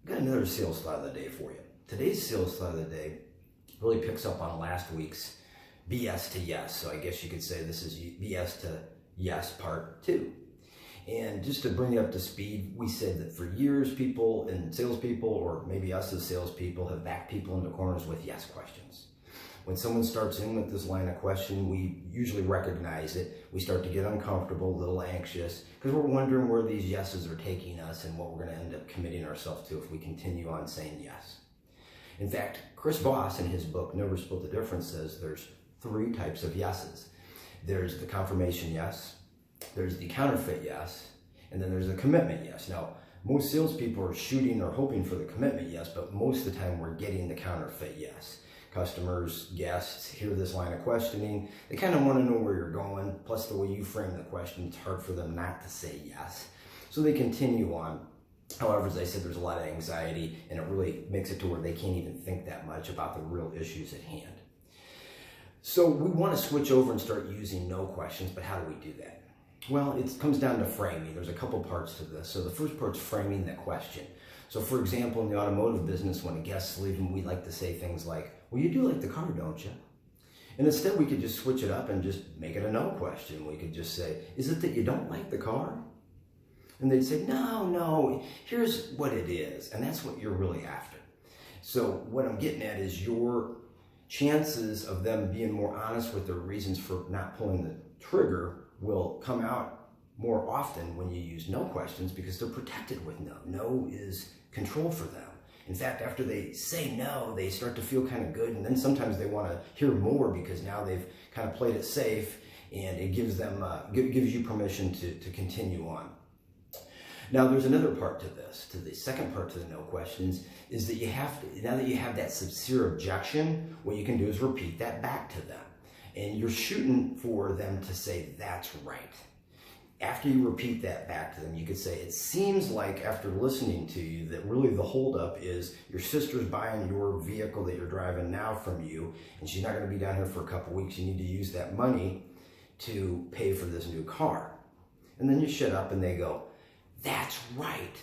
I've got another sales thought of the day for you. Today's sales thought of the day really picks up on last week's BS to yes. So I guess you could say this is BS to yes part 2. And just to bring you up to speed, we said that for years people and salespeople, or maybe us as salespeople, have backed people into corners with yes questions. When someone starts in with this line of question, we usually recognize it. We start to get uncomfortable, a little anxious, because we're wondering where these yeses are taking us and what we're going to end up committing ourselves to if we continue on saying yes. In fact, Voss in his book, Never Split the Difference, says there's 3 types of yeses. There's the confirmation yes, there's the counterfeit yes, and then there's the commitment yes. Now, most salespeople are shooting or hoping for the commitment yes, but most of the time we're getting the counterfeit yes. Customers, guests hear this line of questioning. They kind of want to know where you're going. Plus, the way you frame the question, it's hard for them not to say yes. So they continue on. However, as I said, there's a lot of anxiety, and it really makes it to where they can't even think that much about the real issues at hand. So we want to switch over and start using no questions, but how do we do that? Well, it comes down to framing. There's a couple parts to this. So the first part's framing the question. So for example, in the automotive business, when a guest's leaving, we like to say things like, well, you do like the car, don't you? And instead we could just switch it up and just make it a no question. We could just say, is it that you don't like the car? And they'd say, no, here's what it is. And that's what you're really after. So what I'm getting at is your chances of them being more honest with their reasons for not pulling the trigger will come out more often when you use no questions, because they're protected with no. No is control for them. In fact, after they say no, they start to feel kind of good, and then sometimes they want to hear more because now they've kind of played it safe, and it gives them gives you permission to continue on. Now, there's another part to this. To the second part to the no questions is that you have to, now that you have that sincere objection, what you can do is repeat that back to them, and you're shooting for them to say that's right. After you repeat that back to them, you could say, it seems like after listening to you that really the holdup is your sister's buying your vehicle that you're driving now from you, and she's not going to be down here for a couple weeks. You need to use that money to pay for this new car. And then you shut up and they go, that's right.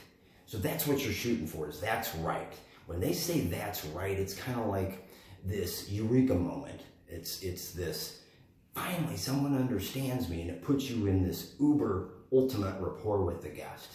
So that's what you're shooting for, is that's right. When they say that's right, it's kind of like this eureka moment. It's this, finally, someone understands me, and it puts you in this uber ultimate rapport with the guest.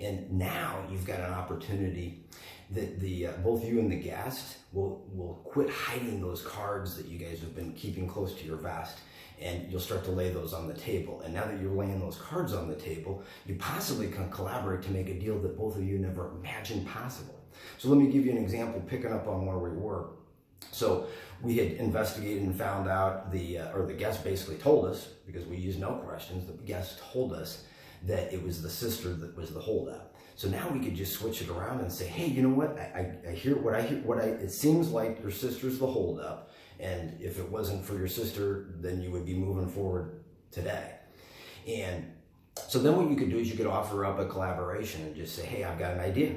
And now you've got an opportunity that both you and the guest will quit hiding those cards that you guys have been keeping close to your vest, and you'll start to lay those on the table. And now that you're laying those cards on the table, you possibly can collaborate to make a deal that both of you never imagined possible. So let me give you an example, picking up on where we were. So we had investigated and found out the guest basically told us, because we used no questions, the guest told us that it was the sister that was the holdup. So now we could just switch it around and say, hey, you know what? I hear it seems like your sister's the holdup, and if it wasn't for your sister, then you would be moving forward today. And so then what you could do is you could offer up a collaboration and just say, hey, I've got an idea.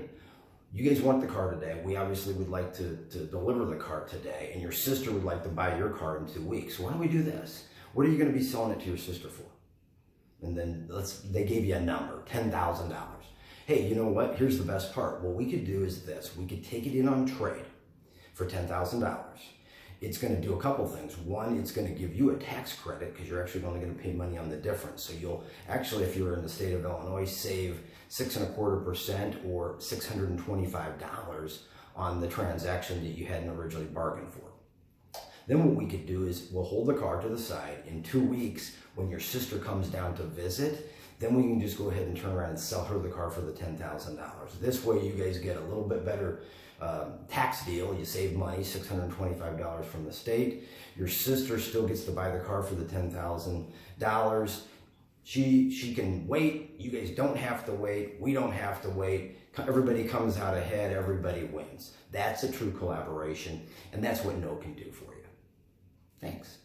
You guys want the car today. We obviously would like to deliver the car today, and your sister would like to buy your car in 2 weeks. So why don't we do this? What are you going to be selling it to your sister for? And then they gave you a number, $10,000. Hey, you know what? Here's the best part. What we could do is this. We could take it in on trade for $10,000. It's going to do a couple things. One, it's going to give you a tax credit because you're actually only going to pay money on the difference. So you'll actually, if you're in the state of Illinois, save 6.25% or $625 on the transaction that you hadn't originally bargained for. Then what we could do is we'll hold the car to the side. In 2 weeks, when your sister comes down to visit, then we can just go ahead and turn around and sell her the car for the $10,000. This way you guys get a little bit better tax deal. You save money, $625 from the state. Your sister still gets to buy the car for the $10,000. She can wait. You guys don't have to wait. We don't have to wait. Everybody comes out ahead. Everybody wins. That's a true collaboration, and that's what no can do for you. Thanks.